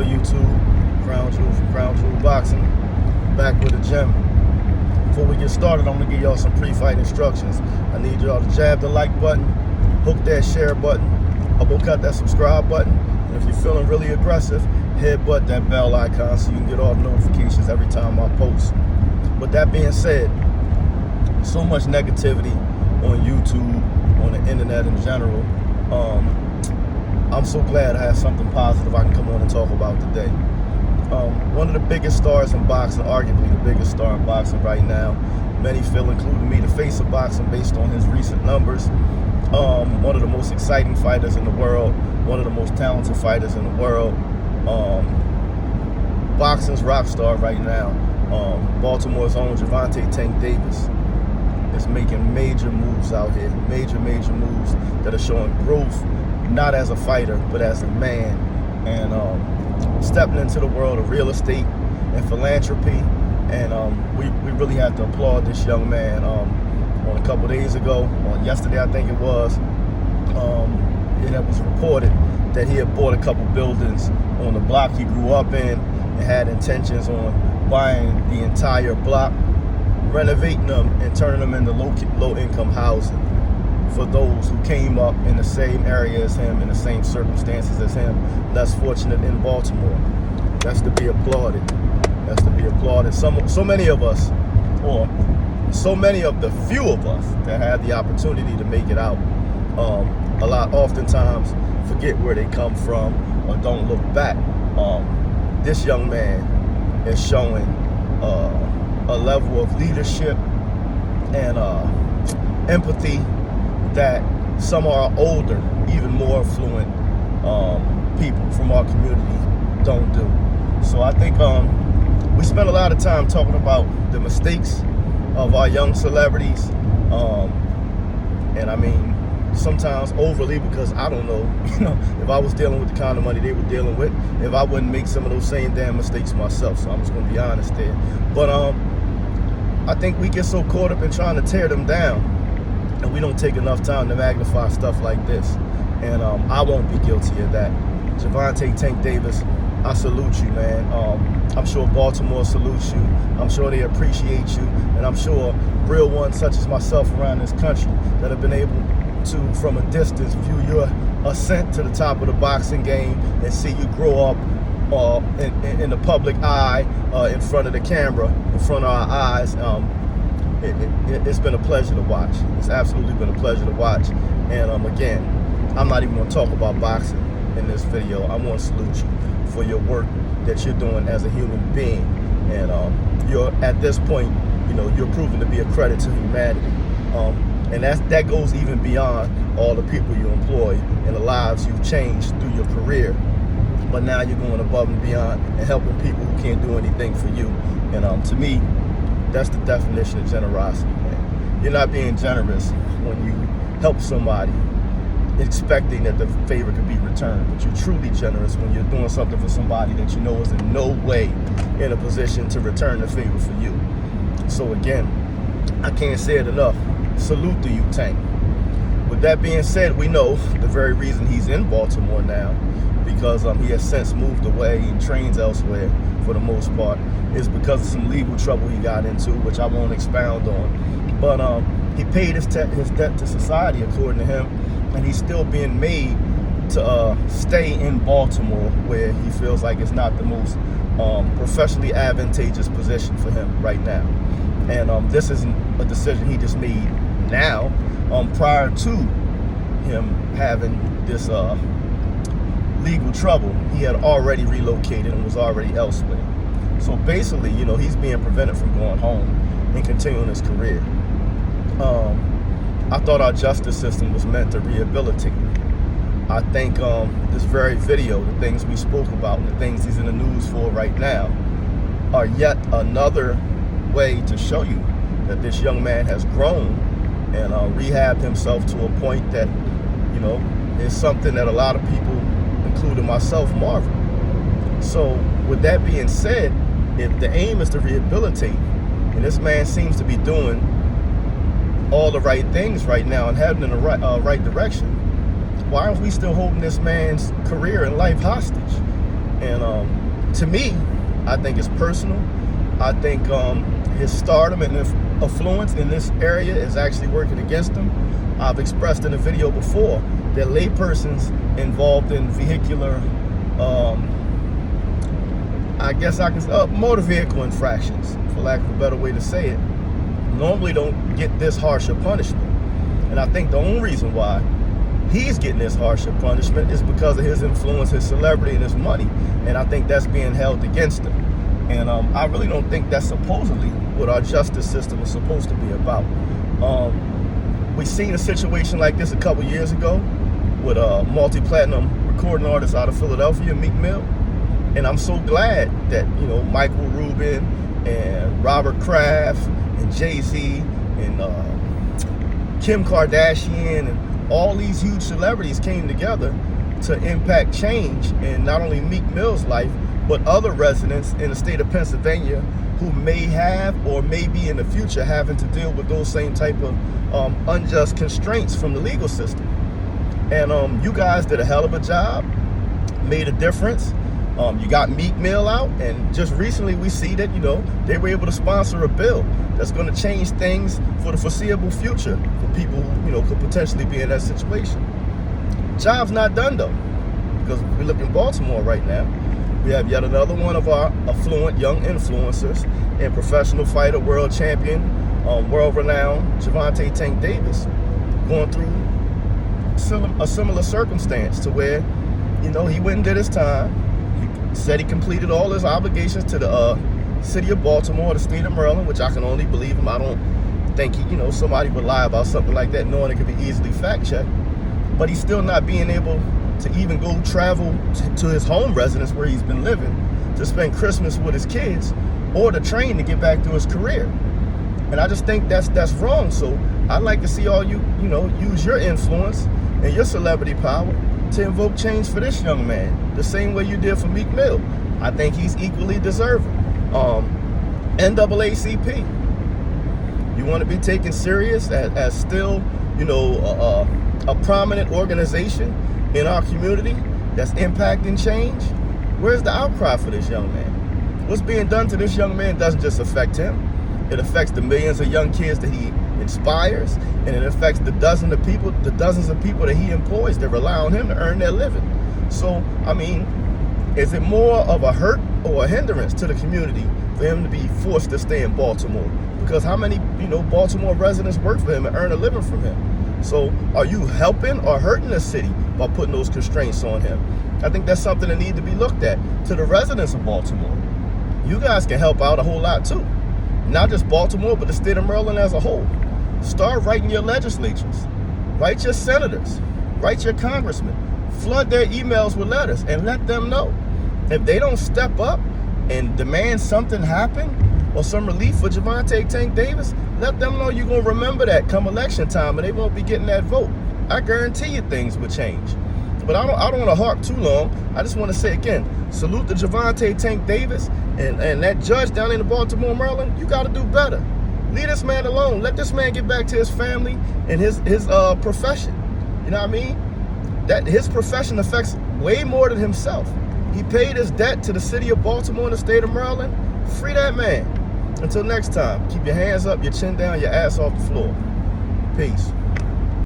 up, YouTube? Crown Jewel from Crown Jewel Boxing, back with a gem. Before we get started, I'm gonna give y'all some pre-fight instructions. I need y'all to jab the like button, hook that share button, uppercut that subscribe button, and if you're feeling really aggressive, headbutt that bell icon so you can get all the notifications every time I post. With that being said, so much negativity on YouTube, on the internet in general. I'm so glad I have something positive I can come on and talk about today. One of the biggest stars in boxing, arguably the biggest star in boxing right now, many feel, including me, the face of boxing based on his recent numbers. One of the most exciting fighters in the world, one of the most talented fighters in the world. Boxing's rock star right now. Baltimore's own Gervonta Davis is making major moves out here, major moves that are showing growth, not as a fighter, but as a man, and stepping into the world of real estate and philanthropy. And we really have to applaud this young man. On a couple days ago, on yesterday I think it was, it was reported that he had bought a couple buildings on the block he grew up in and had intentions on buying the entire block, renovating them and turning them into low-income housing for those who came up in the same area as him, in the same circumstances as him, less fortunate in Baltimore. That's to be applauded. That's to be applauded. So many of us, or so many of the few of us that had the opportunity to make it out, oftentimes forget where they come from or don't look back. This young man is showing a level of leadership and empathy that some of our older, even more affluent people from our community don't do. So I think we spend a lot of time talking about the mistakes of our young celebrities, and I mean sometimes overly, because I don't know, if I was dealing with the kind of money they were dealing with, if I wouldn't make some of those same damn mistakes myself. So I'm just going to be honest there. But I think we get so caught up in trying to tear them down, and we don't take enough time to magnify stuff like this. And I won't be guilty of that. Gervonta Davis, I salute you, man. I'm sure Baltimore salutes you. I'm sure they appreciate you. And I'm sure real ones such as myself around this country that have been able to, from a distance, view your ascent to the top of the boxing game and see you grow up in the public eye, in front of the camera, in front of our eyes. It's been a pleasure to watch. It's absolutely been a pleasure to watch. And again, I'm not even going to talk about boxing in this video. I want to salute you for your work that you're doing as a human being. And you're, at this point, you're proven to be a credit to humanity. And that goes even beyond all the people you employ and the lives you've changed through your career. But now you're going above and beyond and helping people who can't do anything for you. And to me, that's the definition of generosity, man. You're not being generous when you help somebody expecting that the favor could be returned, but you're truly generous when you're doing something for somebody that you know is in no way in a position to return the favor for you. So again, I can't say it enough. Salute to you, Tank. With that being said, we know the very reason he's in Baltimore now, because he has since moved away and trains elsewhere for the most part, is because of some legal trouble he got into, which I won't expound on. But he paid his debt to society, according to him, and he's still being made to stay in Baltimore, where he feels like it's not the most professionally advantageous position for him right now. And this isn't a decision he just made now. Prior to him having this legal trouble, he had already relocated and was already elsewhere. So basically, he's being prevented from going home and continuing his career. I thought our justice system was meant to rehabilitate. I think this very video, the things we spoke about, and the things he's in the news for right now, are yet another way to show you that this young man has grown and rehabbed himself to a point that, is something that a lot of people, including myself, marvel. So with that being said, if the aim is to rehabilitate, and this man seems to be doing all the right things right now and heading in the right direction, why aren't we still holding this man's career and life hostage? And to me, I think it's personal. I think his stardom and influence in this area is actually working against him. I've expressed in a video before that laypersons involved in vehicular, I guess I can, motor vehicle infractions, for lack of a better way to say it, normally don't get this harsh a punishment. And I think the only reason why he's getting this harsher punishment is because of his influence, his celebrity, and his money. And I think that's being held against him. And I really don't think that's supposedly what our justice system is supposed to be about. We seen a situation like this a couple years ago with a multi-platinum recording artist out of Philadelphia, Meek Mill. And I'm so glad that, you know, Michael Rubin and Robert Kraft and Jay-Z and Kim Kardashian and all these huge celebrities came together to impact change in not only Meek Mill's life, but other residents in the state of Pennsylvania who may have or may be in the future having to deal with those same type of unjust constraints from the legal system. And you guys did a hell of a job, made a difference. You got Meek Mill out, and just recently we see that, you know, they were able to sponsor a bill that's going to change things for the foreseeable future for people who, you know, could potentially be in that situation. Job's not done though, because we look in Baltimore right now. We have yet another one of our affluent young influencers and professional fighter, world champion, world-renowned Gervonta Tank Davis going through a similar circumstance to where, you know, he went and did his time. He said he completed all his obligations to the city of Baltimore, the state of Maryland, which I can only believe him. I don't think he, you know, somebody would lie about something like that knowing it could be easily fact-checked. But he's still not being able to even go travel to his home residence where he's been living to spend Christmas with his kids or to train to get back to his career. And I just think that's wrong. So I'd like to see all you know, use your influence and your celebrity power to invoke change for this young man, the same way you did for Meek Mill. I think he's equally deserving. NAACP, you want to be taken serious as still, you know, a prominent organization in our community that's impacting change? Where's the outcry for this young man? What's being done to this young man doesn't just affect him. It affects the millions of young kids that he inspires, and it affects the dozens of people that he employs that rely on him to earn their living. So, I mean, is it more of a hurt or a hindrance to the community for him to be forced to stay in Baltimore? Because how many, you know, Baltimore residents work for him and earn a living from him? So are you helping or hurting the city by putting those constraints on him? I think that's something that needs to be looked at. To the residents of Baltimore, you guys can help out a whole lot too. Not just Baltimore, but the state of Maryland as a whole. Start writing your legislatures, write your senators, write your congressmen, flood their emails with letters and let them know. If they don't step up and demand something happen or some relief for Gervonta Tank Davis, let them know you're going to remember that come election time and they won't be getting that vote. I guarantee you things will change. But I don't want to harp too long. I just want to say again, salute to Gervonta Tank Davis and that judge down in Baltimore, Maryland. You got to do better. Leave this man alone. Let this man get back to his family and his profession. You know what I mean? That his profession affects way more than himself. He paid his debt to the city of Baltimore and the state of Maryland. Free that man. Until next time, keep your hands up, your chin down, your ass off the floor. Peace.